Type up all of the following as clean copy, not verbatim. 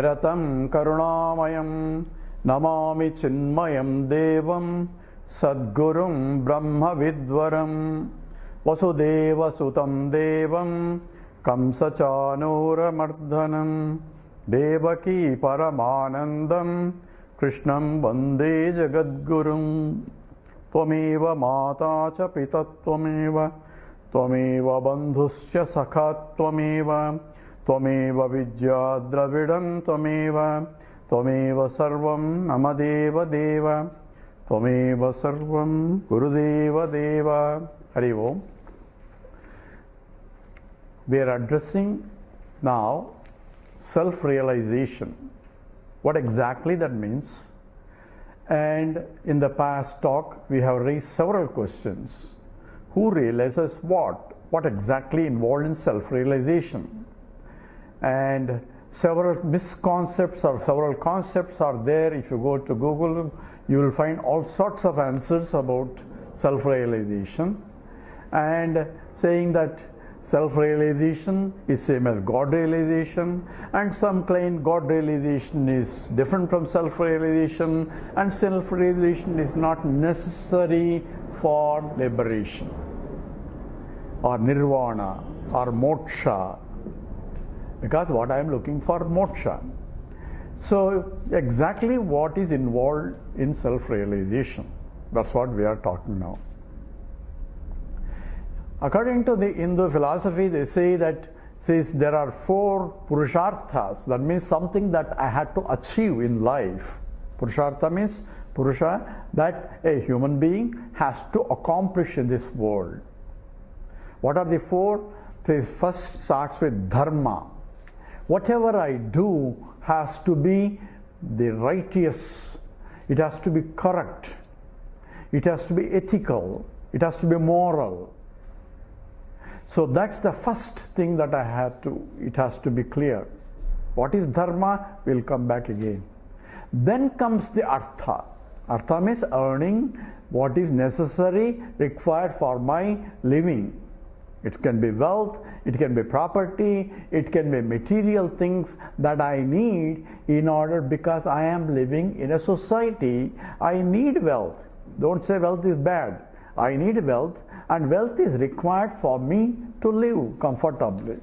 Niratam Karunamayam Namami Chinmayam Devam Sadgurum Brahma Vidvaram Vasudeva Sutam Devam Kamsachanura Mardhanam Devaki Paramanandam Krishnam Vande Jagadgurum Tvameva Mata Cha Pita Tvameva Tvameva Bandhusya Sakha Tvameva Tvameva Vidya Dravidam Tvameva Tvameva Sarvam Namadeva Deva Tvameva Sarvam Gurudeva Deva. Hari Om. We are addressing now self-realization. What exactly that means? And in the past talk, we have raised several questions. Who realizes what? What exactly involved in self-realization? And several misconcepts or several concepts are there. If you go to Google, you will find all sorts of answers about self-realization, and saying that self-realization is same as God realization, and some claim God realization is different from self-realization, and self-realization is not necessary for liberation or nirvana or moksha, because what I am looking for moksha. So exactly what is involved in self-realization? That's what we are talking now. According to the Hindu philosophy, they say that since there are 4 purusharthas, that means something that I had to achieve in life. Purushartha means purusha, that a human being has to accomplish in this world. What are the 4? This first starts with dharma. Whatever I do has to be the righteous, it has to be correct, it has to be ethical, it has to be moral. So that's the first thing that I have to, it has to be clear. What is dharma? We'll come back again. Then comes the artha. Artha means earning what is necessary, required for my living. It can be wealth, it can be property, it can be material things that I need in order, because I am living in a society. I need wealth. Don't say wealth is bad. I need wealth, and wealth is required for me to live comfortably.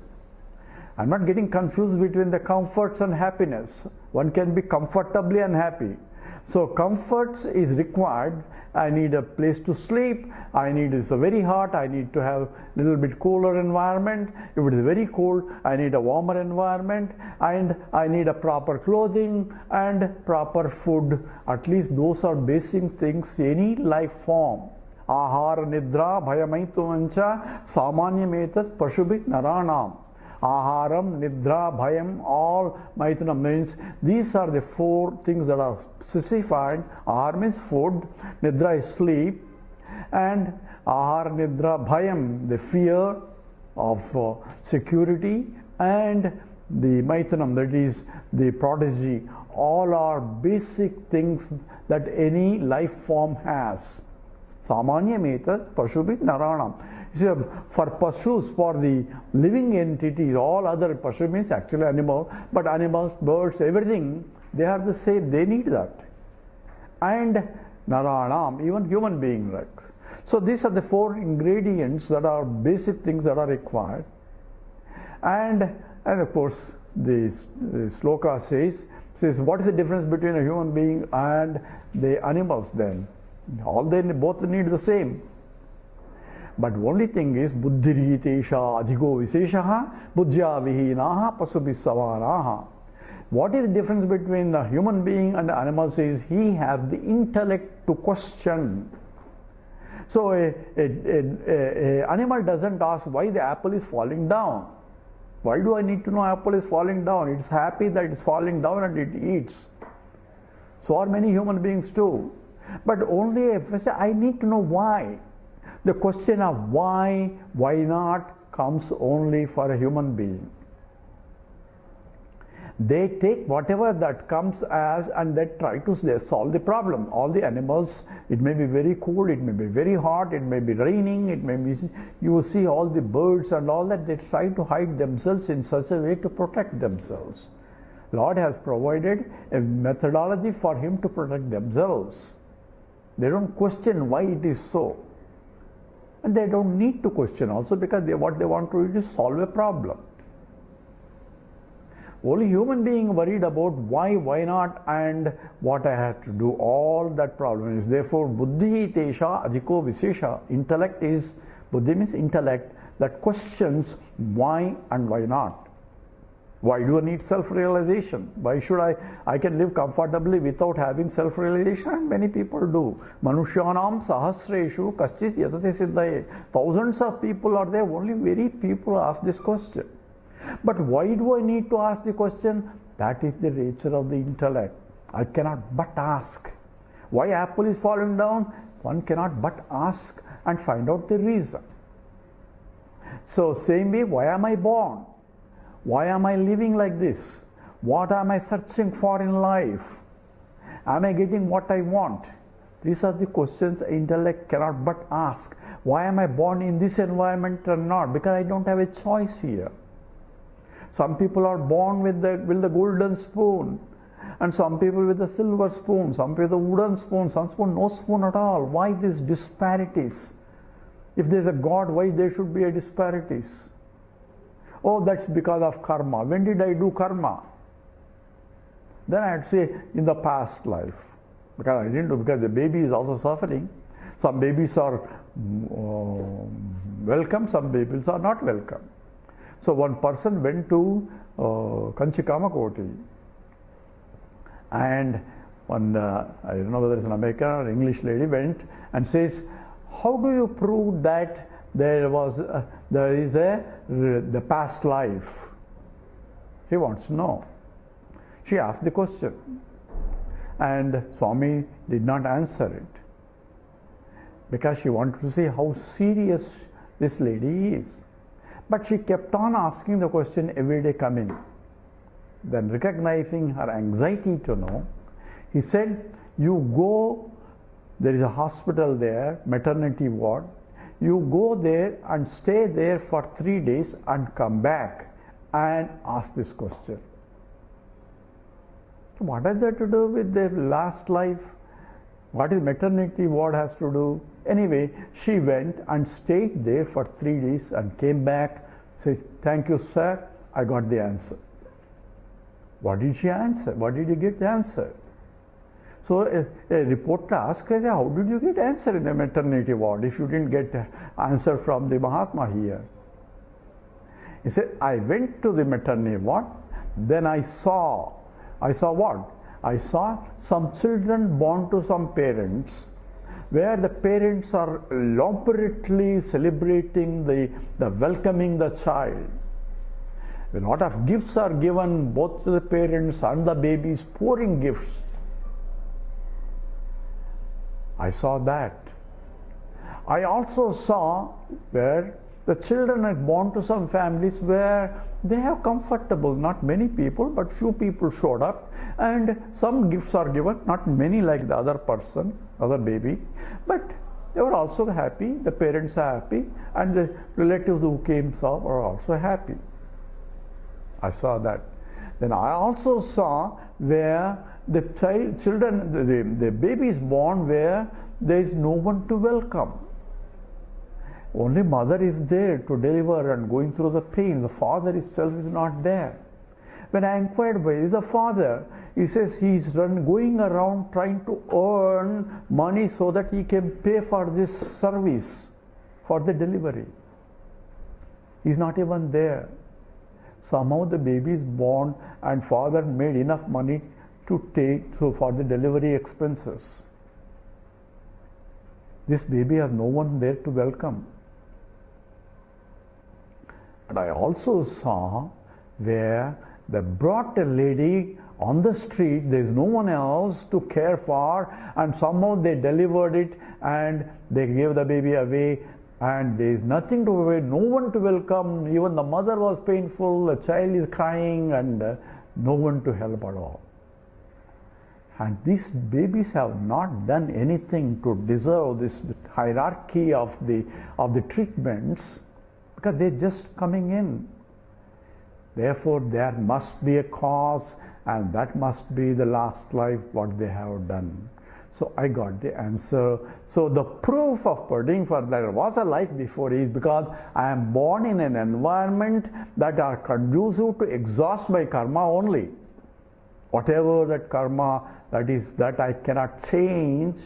I'm not getting confused between the comforts and happiness. One can be comfortably unhappy. So comforts is required. I need a place to sleep. I need, it's very hot, I need to have a little bit cooler environment. If it is very cold, I need a warmer environment, and I need a proper clothing and proper food. At least those are basic things any life form. Ahara nidra bhayamaitumancha samanyametat pashubhit naranam. Aharam, nidra, bhayam, all maitunam means these are the 4 things that are specified. Ahar means food, nidra is sleep, and ahar, nidra, bhayam, the fear of security, and the maitunam, that is the prodigy. All are basic things that any life form has. Samanya metas pashubhit naranam. So for pashus, for the living entities, all other pashu means actually animal, but animals, birds, everything, they are the same, they need that. And naranam, even human being, right? So these are the 4 ingredients that are basic things that are required. And of course the sloka says what is the difference between a human being and the animals then? All they both need the same. But only thing is buddhirjitesha adhigo viseshaha buddhya vihinaha pasubhisavanaha. What is the difference between the human being and the animal? Says he has the intellect to question. So a animal doesn't ask why the apple is falling down. Why do I need to know apple is falling down? It's happy that it's falling down and it eats. So are many human beings too. But only if I need to know why. The question of why not comes only for a human being. They take whatever that comes as and they try to solve the problem. All the animals, it may be very cold, it may be very hot, it may be raining, it may be, you will see all the birds and all that, they try to hide themselves in such a way to protect themselves. Lord has provided a methodology for him to protect themselves. They don't question why it is so. And they don't need to question also, because what they want to do is solve a problem. Only human being worried about why not, and what I have to do. All that problem is. Therefore, buddhi tesha adhiko visesha. Intellect is, buddhi means intellect, that questions why and why not. Why do I need self-realization? Why should I can live comfortably without having self-realization? And many people do. Manushyanam sahasreshu kaschit yatati siddhaye. Thousands of people are there, only very people ask this question. But why do I need to ask the question? That is the nature of the intellect. I cannot but ask. Why apple is falling down? One cannot but ask and find out the reason. So same way, why am I born? Why am I living like this? What am I searching for in life? Am I getting what I want? These are the questions intellect cannot but ask. Why am I born in this environment or not? Because I don't have a choice here. Some people are born with the golden spoon, and some people with the silver spoon, some people with the wooden spoon, some spoon, no spoon at all. Why these disparities? If there is a God, why there should be a disparities? Oh, that's because of karma. When did I do karma? Then I'd say in the past life. Because I didn't do, because the baby is also suffering. Some babies are welcome, some babies are not welcome. So one person went to Kanchikamakoti, and one, I don't know whether it's an American or English lady, went and says, how do you prove that there is the past life? She wants to know. She asked the question, and Swami did not answer it, because she wanted to see how serious this lady is. But she kept on asking the question every day coming. Then, recognizing her anxiety to know, he said, you go, there is a hospital there, maternity ward, you go there and stay there for 3 days and come back and ask this question. What has that to do with their last life? What is maternity ward has to do? Anyway, she went and stayed there for 3 days and came back, said, thank you, sir, I got the answer. What did she answer? What did you get the answer? So a reporter asked her, how did you get answer in the maternity ward if you didn't get answer from the Mahatma here? He said, I went to the maternity ward, then I saw what? I saw some children born to some parents, where the parents are elaborately celebrating the welcoming the child. A lot of gifts are given both to the parents and the babies, pouring gifts. I saw that. I also saw where the children are born to some families where they have comfortable, not many people, but few people showed up, and some gifts are given, not many like the other person, other baby, but they were also happy, the parents are happy, and the relatives who came saw were also happy. I saw that. Then I also saw where the children, the baby is born where there is no one to welcome. Only mother is there to deliver and going through the pain. The father itself is not there. When I inquired where is the father, he says he is going around trying to earn money so that he can pay for this service, for the delivery. He is not even there. Somehow the baby is born and father made enough money to take for the delivery expenses. This baby has no one there to welcome. And I also saw where they brought a lady on the street, there is no one else to care for, and somehow they delivered it and they gave the baby away, and there is nothing to away, no one to welcome, even the mother was painful, the child is crying, and no one to help at all. And these babies have not done anything to deserve this hierarchy of the treatments, because they're just coming in. Therefore, there must be a cause, and that must be the last life what they have done. So I got the answer. So the proof of putting for there was a life before is because I am born in an environment that are conducive to exhaust my karma only. Whatever that karma that is, that I cannot change,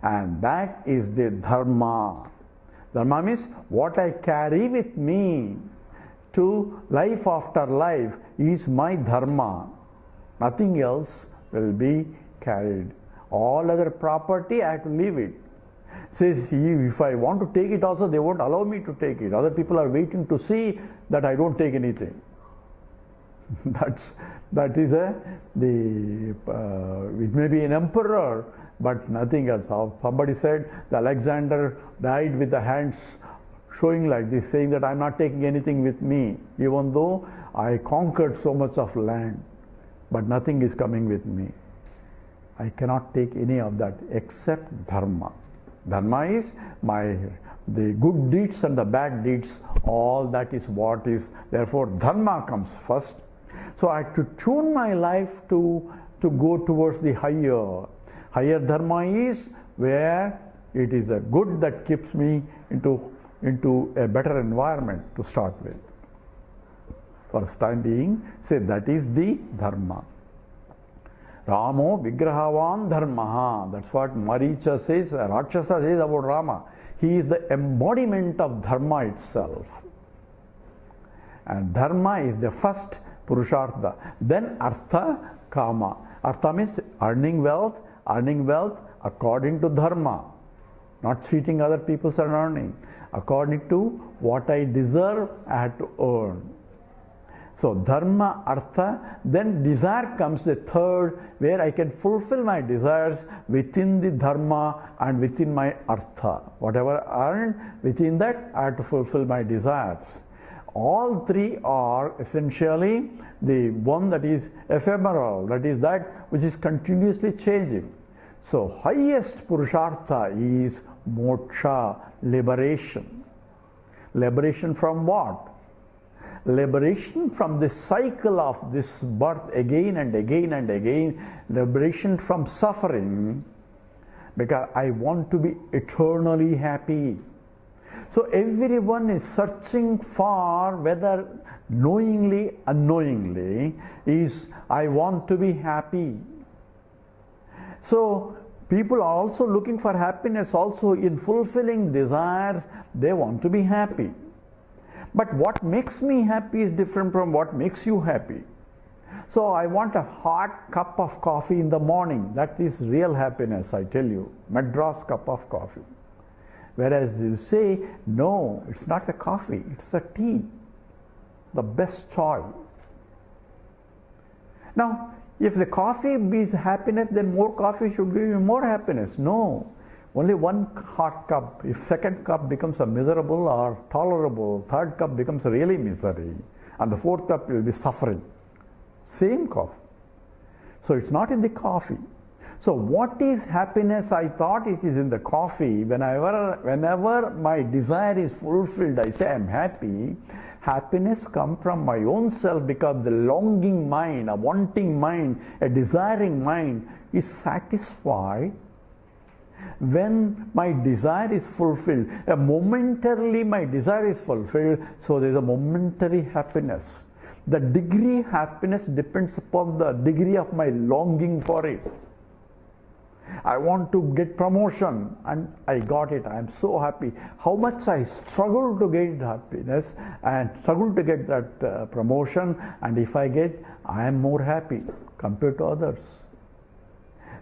and that is the dharma. Dharma means what I carry with me to life after life is my dharma. Nothing else will be carried. All other property I have to leave it. Says he, if I want to take it also, they won't allow me to take it. Other people are waiting to see that I don't take anything. That is it may be an emperor, but nothing else. Somebody said the Alexander died with the hands showing like this, saying that I'm not taking anything with me, even though I conquered so much of land, but nothing is coming with me. I cannot take any of that except dharma. Dharma is the good deeds and the bad deeds, all that is what is. Therefore, dharma comes first. So I have to tune my life to go towards the higher. Higher dharma is where it is a good that keeps me into a better environment to start with. First time being, say that is the dharma. Ramo vigrahavan dharmaha. That's what Maricha says, Rakshasa says about Rama. He is the embodiment of dharma itself. And dharma is the first purushartha. Then artha, kama. Artha means earning wealth according to dharma. Not cheating other people's earning. According to what I deserve, I have to earn. So dharma, artha, then desire comes the third, where I can fulfill my desires within the dharma and within my artha. Whatever I earn, within that I have to fulfill my desires. All three are essentially the one that is ephemeral, that is that which is continuously changing. So highest purushartha is moksha, liberation. Liberation from what? Liberation from the cycle of this birth again and again and again. Liberation from suffering, because I want to be eternally happy. So everyone is searching for, whether knowingly, unknowingly, is I want to be happy. So people are also looking for happiness also in fulfilling desires. They want to be happy. But what makes me happy is different from what makes you happy. So I want a hot cup of coffee in the morning. That is real happiness, I tell you. Madras cup of coffee. Whereas you say, no, it's not a coffee, it's a tea. The best choice. Now, if the coffee is happiness, then more coffee should give you more happiness. No. Only one hot cup. If second cup becomes a miserable or tolerable, third cup becomes a really misery, and the fourth cup you will be suffering. Same coffee. So it's not in the coffee. So what is happiness? I thought it is in the coffee. Whenever my desire is fulfilled, I say I'm happy. Happiness comes from my own self, because the longing mind, a wanting mind, a desiring mind is satisfied when my desire is fulfilled. Momentarily my desire is fulfilled, so there is a momentary happiness. The degree happiness depends upon the degree of my longing for it. I want to get promotion and I got it. I am so happy. How much I struggle to get happiness and struggle to get that promotion, and if I get, I am more happy compared to others.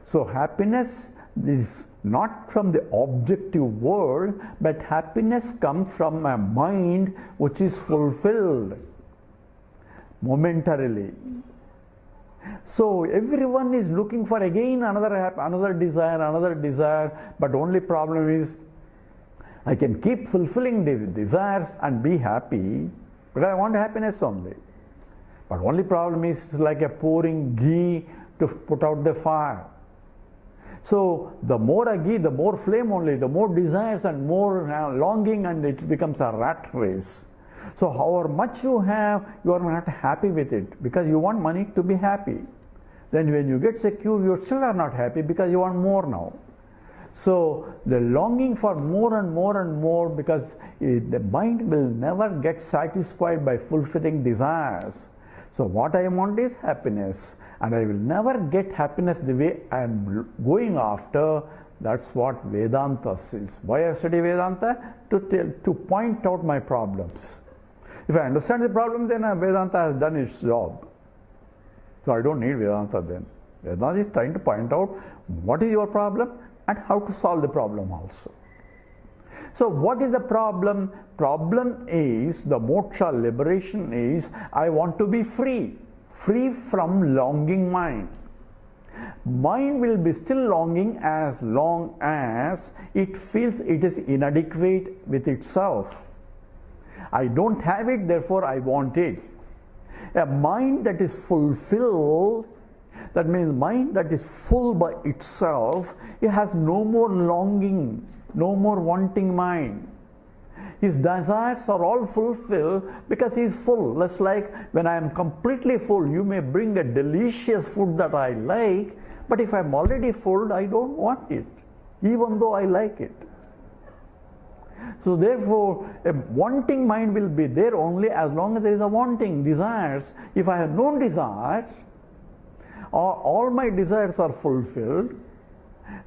So happiness is not from the objective world, but happiness comes from a mind which is fulfilled momentarily. So everyone is looking for again another desire, but only problem is I can keep fulfilling the desires and be happy because I want happiness only. But only problem is it's like a pouring ghee to put out the fire. So the more ghee, the more flame only, the more desires and more longing, and it becomes a rat race. So however much you have, you are not happy with it because you want money to be happy. Then when you get secure, you still are not happy because you want more now. So the longing for more and more and more, because the mind will never get satisfied by fulfilling desires. So what I want is happiness, and I will never get happiness the way I am going after. That's what Vedanta says. Why I study Vedanta? To point out my problems. If I understand the problem, then Vedanta has done its job. So I don't need Vedanta then. Vedanta is trying to point out what is your problem and how to solve the problem also. So what is the problem? Problem is, the moksha, liberation is, I want to be free. Free from longing mind. Mind will be still longing as long as it feels it is inadequate with itself. I don't have it, therefore I want it. A mind that is fulfilled, that means mind that is full by itself, it has no more longing, no more wanting mind. His desires are all fulfilled because he is full. Less like when I am completely full, you may bring a delicious food that I like, but if I am already full, I don't want it, even though I like it. So therefore, a wanting mind will be there only as long as there is a wanting, desires. If I have no desires, or all my desires are fulfilled,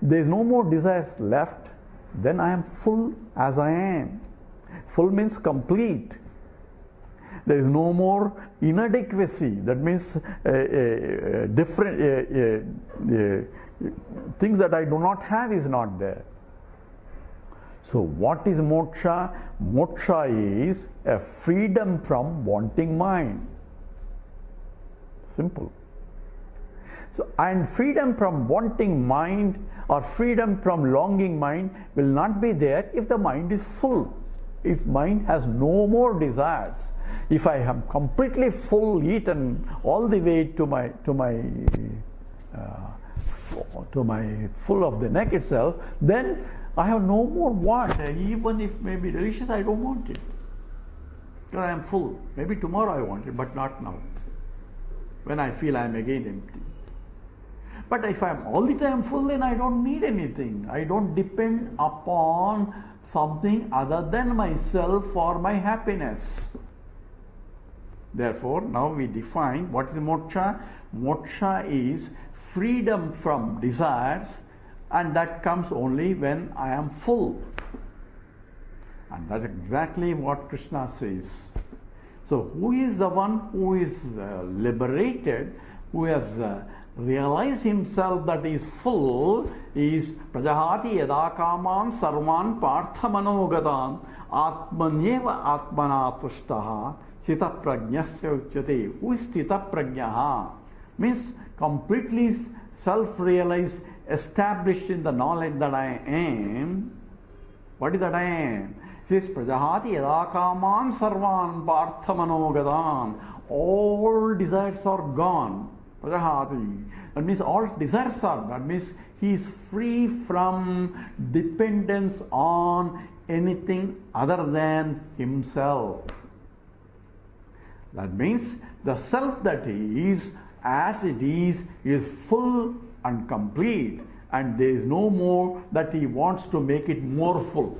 there is no more desires left, then I am full as I am. Full means complete. There is no more inadequacy. That means different things that I do not have is not there. So what is moksha? Moksha is a freedom from wanting mind. Simple. So, and freedom from wanting mind or freedom from longing mind will not be there if the mind is full. If mind has no more desires. If I am completely full, eaten all the way to my full of the neck itself, then I have no more want. Even if may be delicious, I don't want it. Because I am full. Maybe tomorrow I want it, but not now. When I feel I am again empty. But if I am all the time full, then I don't need anything. I don't depend upon something other than myself for my happiness. Therefore, now we define what is moksha. Moksha is freedom from desires, and that comes only when I am full. And that's exactly what Krishna says. So who is the one who is liberated, who has realized himself that he is full, is prajahati yada kaman sarvan partha manogadan atmanyeva atmana tushtaha sthita prajnasya uchyate. Who is sthita prajnaha? Means completely self-realized, established in the knowledge that I am. What is that I am? It says prajahati yada kaman sarvan partha manogadan. All desires are gone. Prajahati. That means all desires are gone. That means he is free from dependence on anything other than himself. That means the self that he is, as it is full and complete, and there is no more that he wants to make it more full.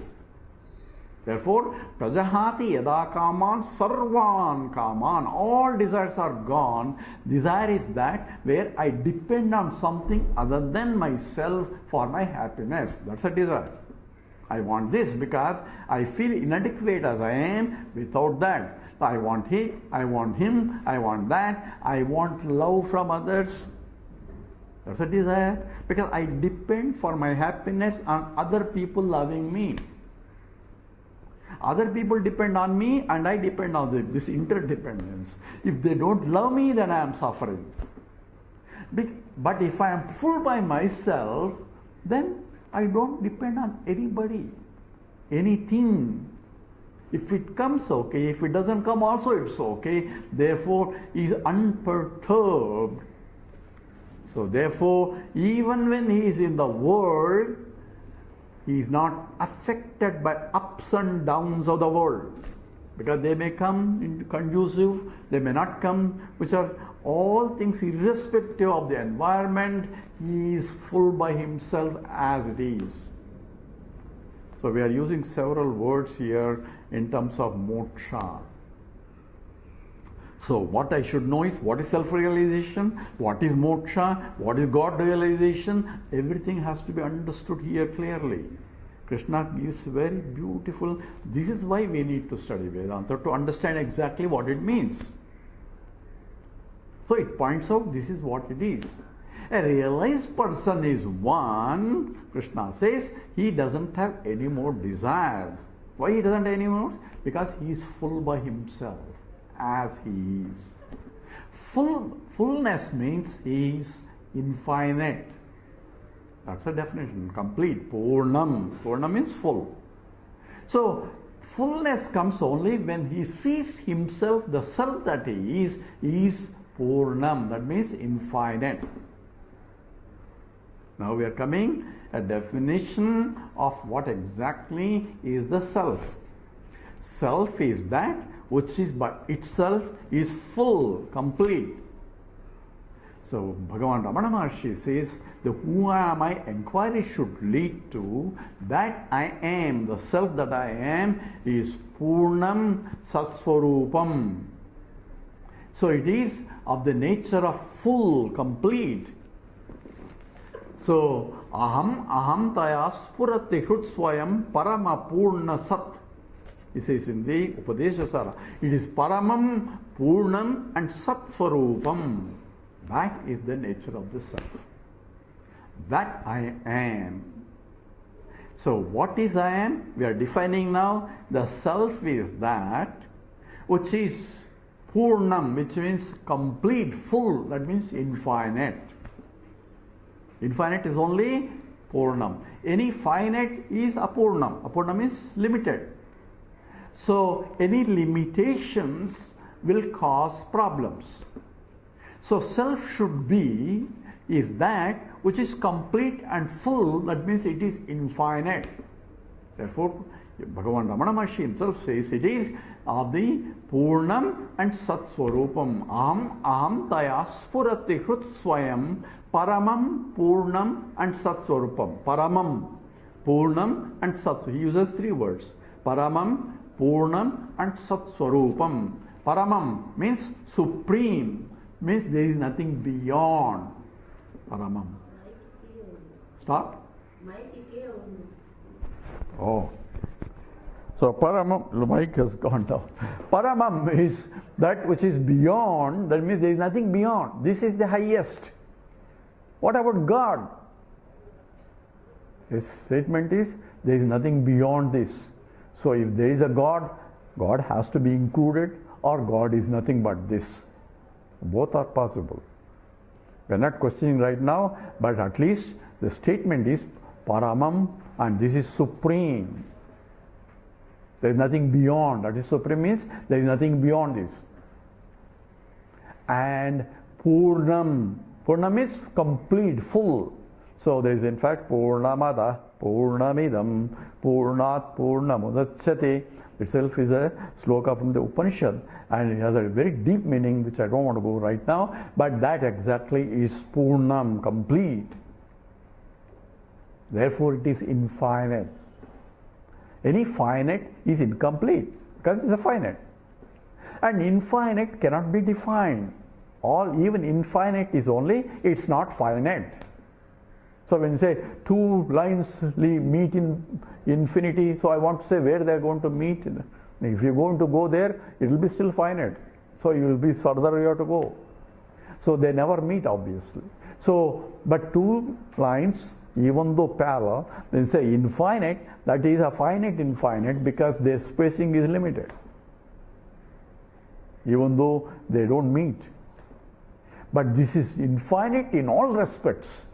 Therefore, prajahati yada kaman sarvan kaman. All desires are gone. Desire is that where I depend on something other than myself for my happiness. That's a desire. I want this because I feel inadequate as I am without that. I want it, I want him, I want that, I want love from others. That's a desire because I depend for my happiness on other people loving me. Other people depend on me and I depend on them. This interdependence. If they don't love me, then I am suffering. But if I am full by myself, then I don't depend on anybody, anything. If it comes, okay. If it doesn't come, also it's okay. Therefore, he is unperturbed. So therefore, even when he is in the world, he is not affected by ups and downs of the world, because they may come in conducive, they may not come, which are all things irrespective of the environment, he is full by himself as it is. So we are using several words here in terms of moksha. So what I should know is what is self-realization, what is moksha, what is God realization. Everything has to be understood here clearly. Krishna gives very beautiful, this is why we need to study Vedanta, to understand exactly what it means. So it points out this is what it is. A realized person is one, Krishna says, he doesn't have any more desire. Why he doesn't have any more? Because he is full by himself, as he is. Fullness means he is infinite. That's a definition, complete, Purnam. Purnam means full. So, fullness comes only when he sees himself, the self that he is Purnam. That means infinite. Now we are coming a definition of what exactly is the self. Self is that which is by itself is full, complete. So Bhagavan Ramana Maharshi says the who am I inquiry should lead to that I am, the self that I am is Purnam Satsvarupam. So it is of the nature of full, complete. So aham taya spurati hrutsvayam parama purna sat. He says in the Upadeshasara, it is paramam, purnam and satsvarupam. That is the nature of the self. That I am. So what is I am? We are defining now. The self is that which is purnam, which means complete, full, that means infinite. Infinite is only purnam. Any finite is apurnam. Apurnam is limited. So any limitations will cause problems. So self should be is that which is complete and full, that means it is infinite. Therefore, Bhagavan Ramana Maharshi himself says it is of the Purnam and Satsvarupam. Aham taya spurati hrutsvayam paramam, Purnam and Satsvarupam. Paramam, Purnam and Satsvarupam. He uses three words. Paramam, Purnam and Satsvarupam. Paramam means supreme, means there is nothing beyond. Paramam. Stop? Oh. So Paramam, the mic has gone down. Paramam is that which is beyond, that means there is nothing beyond. This is the highest. What about God? His statement is there is nothing beyond this. So if there is a God, God has to be included, or God is nothing but this. Both are possible. We are not questioning right now, but at least the statement is Paramam and this is supreme. There is nothing beyond. That is supreme means there is nothing beyond this. And Purnam. Purnam is complete, full. So there is in fact Purnamada, Purnamidam, Purnat Purnamudachyate. Itself is a sloka from the Upanishad, and it has a very deep meaning which I don't want to go right now, but that exactly is Purnam, complete. Therefore it is infinite. Any finite is incomplete because it is a finite. And infinite cannot be defined. Even infinite is only, it's not finite. So when you say two lines meet in infinity, so I want to say where they are going to meet. If you're going to go there, it will be still finite. So you will be further you have to go. So they never meet, obviously. So, but two lines, even though parallel, then say infinite, that is a finite infinite because their spacing is limited. Even though they don't meet. But this is infinite in all respects.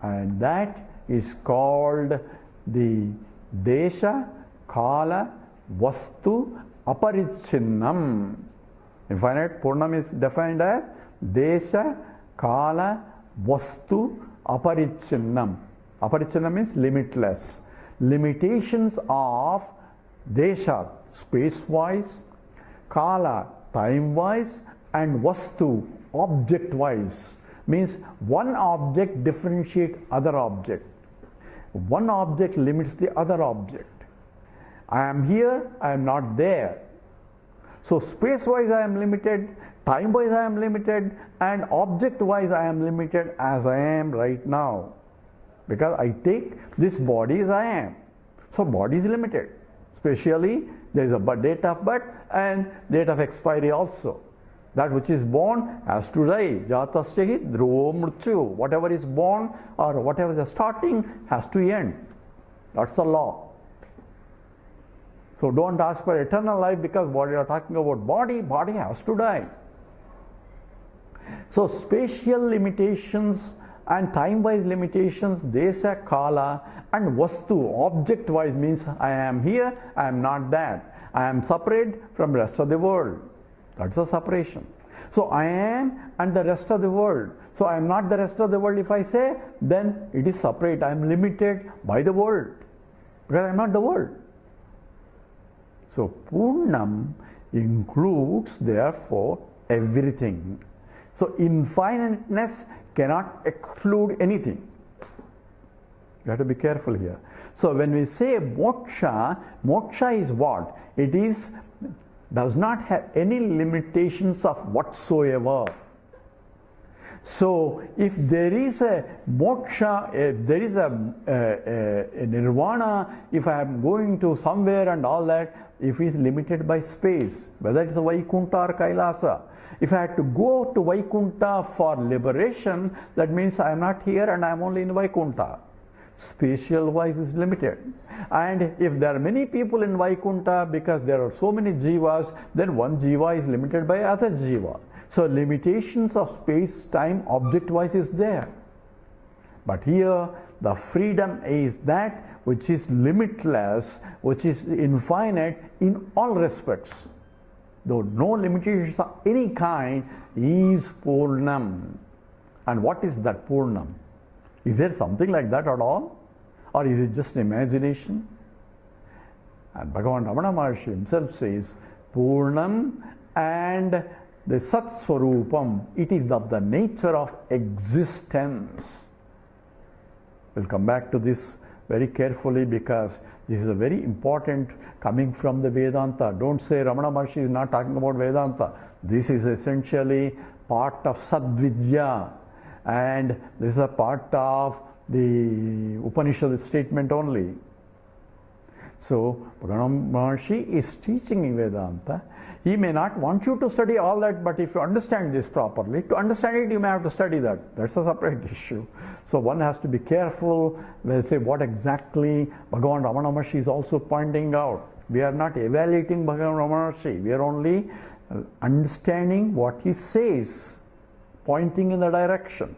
And that is called the Desha, Kala, Vastu, Aparichinnam. Infinite Purnam is defined as Desha, Kala, Vastu, Aparichinnam. Aparichinnam means limitless. Limitations of Desha, space-wise, Kala, time-wise, and vastu, object-wise, means one object differentiates other object. One object limits the other object. I am here, I am not there. So space-wise I am limited, time-wise I am limited, and object-wise I am limited as I am right now. Because I take this body as I am. So body is limited. Spatially, there is a date of birth and date of expiry also. That which is born has to die. Jatasya hi dhruvo mrityu. Whatever is born or whatever is starting has to end. That's the law. So don't ask for eternal life, because what you are talking about body has to die. So spatial limitations and time-wise limitations, desha, kala, and vastu, object-wise, means I am here, I am not that. I am separate from the rest of the world. That's a separation. So I am and the rest of the world. So I am not the rest of the world if I say, then it is separate. I am limited by the world, because I am not the world. So Purnam includes therefore everything. So infiniteness cannot exclude anything. You have to be careful here. So when we say moksha, moksha is what? It is, does not have any limitations of whatsoever. So if there is a moksha, if there is a nirvana, if I am going to somewhere and all that, if it is limited by space, whether it is a Vaikuntha or Kailasa, if I had to go to Vaikuntha for liberation, that means I am not here and I am only in Vaikuntha. Spatial wise is limited. And if there are many people in Vaikuntha, because there are so many jivas, then one jiva is limited by other jiva. So limitations of space, time, object wise is there. But here the freedom is that which is limitless, which is infinite in all respects. Though no limitations of any kind, is Purnam. And what is that Purnam? Is there something like that at all? Or is it just imagination? And Bhagavan Ramana Maharshi himself says, Purnam and the Sat Swarupam, it is of the nature of existence. We'll come back to this very carefully, because this is a very important coming from the Vedanta. Don't say Ramana Maharshi is not talking about Vedanta. This is essentially part of Sadvidya, and this is a part of the Upanishad statement only. So Ramana Maharshi is teaching Vedanta. He may not want you to study all that, but if you understand this properly, to understand it you may have to study that. That's a separate issue. So one has to be careful when they say what exactly Bhagavan Ramana Maharshi is also pointing out. We are not evaluating Bhagavan Ramana Maharshi. We are only understanding what he says, pointing in the direction.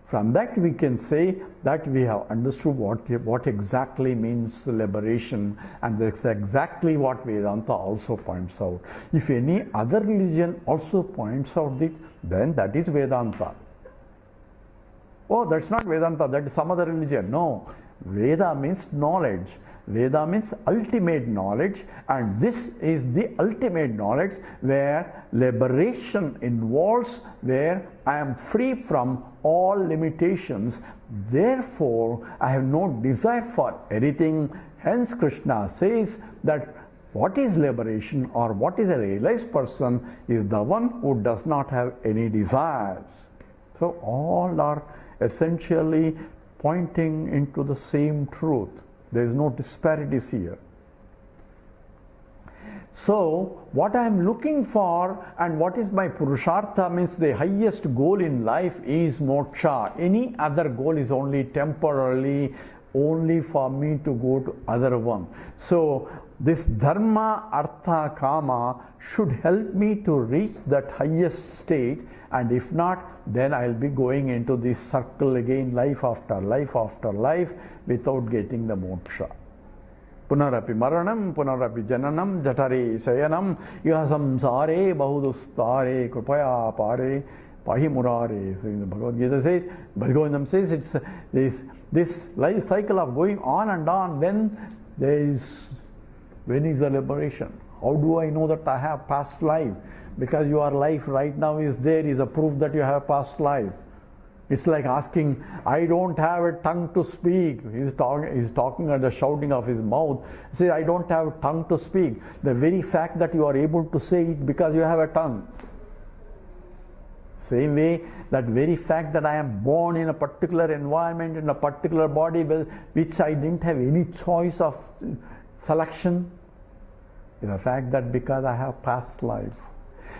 From that we can say that we have understood what exactly means liberation, and that's exactly what Vedanta also points out. If any other religion also points out it, then that is Vedanta. Oh, that's not Vedanta, that is some other religion. No, Veda means knowledge. Veda means ultimate knowledge, and this is the ultimate knowledge where liberation involves, where I am free from all limitations. Therefore, I have no desire for anything. Hence, Krishna says that what is liberation, or what is a realized person, is the one who does not have any desires. So all are essentially pointing into the same truth. There is no disparities here. So what I am looking for and what is my purushartha, means the highest goal in life is moksha. Any other goal is only temporarily, only for me to go to other one. So this dharma, artha, kama should help me to reach that highest state, and if not, then I will be going into this circle again, life after life, without getting the moksha. Punarapi maranam, punarapi jananam, jatare sayanam, iha samsare bahudustare, kripaya pare, pahi murare. So in the Bhagavad Gita says, Bhagavatam says, it's this life cycle of going on and on. When is the liberation? How do I know that I have past life? Because your life right now is there, is a proof that you have past life. It's like asking, I don't have a tongue to speak. He's talking at the shouting of his mouth. He says, I don't have a tongue to speak. The very fact that you are able to say it because you have a tongue. Same way, that very fact that I am born in a particular environment, in a particular body, which I didn't have any choice of selection, is the fact that because I have past life.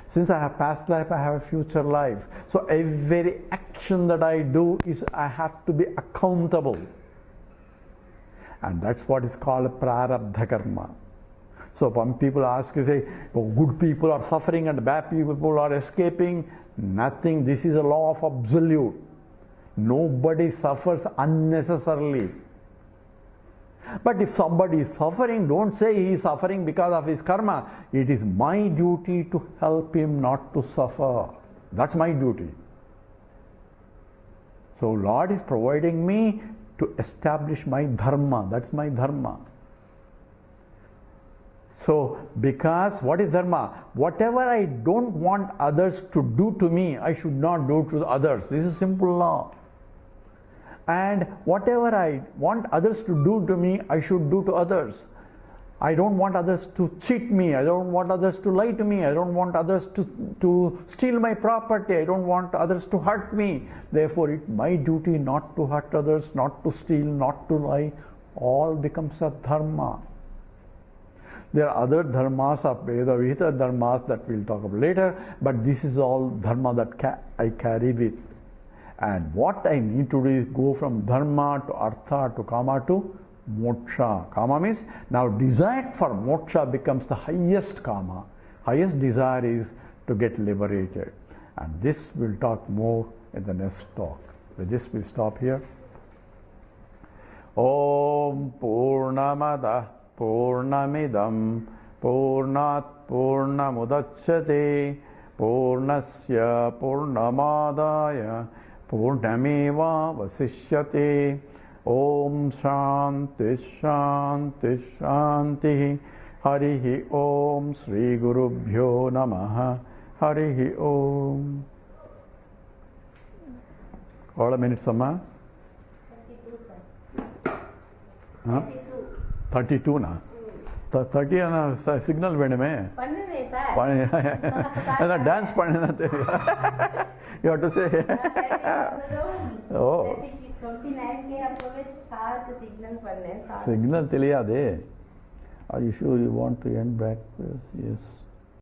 Since I have past life, I have a future life. So every action that I do is I have to be accountable. And that's what is called prarabdha karma. So when people ask, you say, oh, good people are suffering and bad people are escaping. Nothing. This is a law of absolute. Nobody suffers unnecessarily. But if somebody is suffering, don't say he is suffering because of his karma. It is my duty to help him not to suffer. That's my duty. So Lord is providing me to establish my dharma. That's my dharma. So, because what is dharma? Whatever I don't want others to do to me, I should not do to others. This is a simple law. And whatever I want others to do to me, I should do to others. I don't want others to cheat me. I don't want others to lie to me. I don't want others to steal my property. I don't want others to hurt me. Therefore, it's my duty not to hurt others, not to steal, not to lie. All becomes a dharma. There are other dharmas of Veda dharmas that we'll talk about later, but this is all dharma that I carry with. And what I need to do is go from dharma to artha to kama to moksha. Kama means now desire for moksha becomes the highest kama. Highest desire is to get liberated. And this we'll talk more in the next talk. With this we'll stop here. Om Purnamada Purnamidam Purnat Purnamudachyate Purnasya Purnamadaya Purnameva Vasishyate. Om Shanti Shanti Shanti. Harihi Om Sri Gurubhyo Namaha. Harihi Om. All a minute, Sama? 32, 32 na? 30 ana signal வேணுமே dance பண்ண தெரியும். You have to say. Oh. Signal தெரியாதே. Are you sure you want to end back? Yes.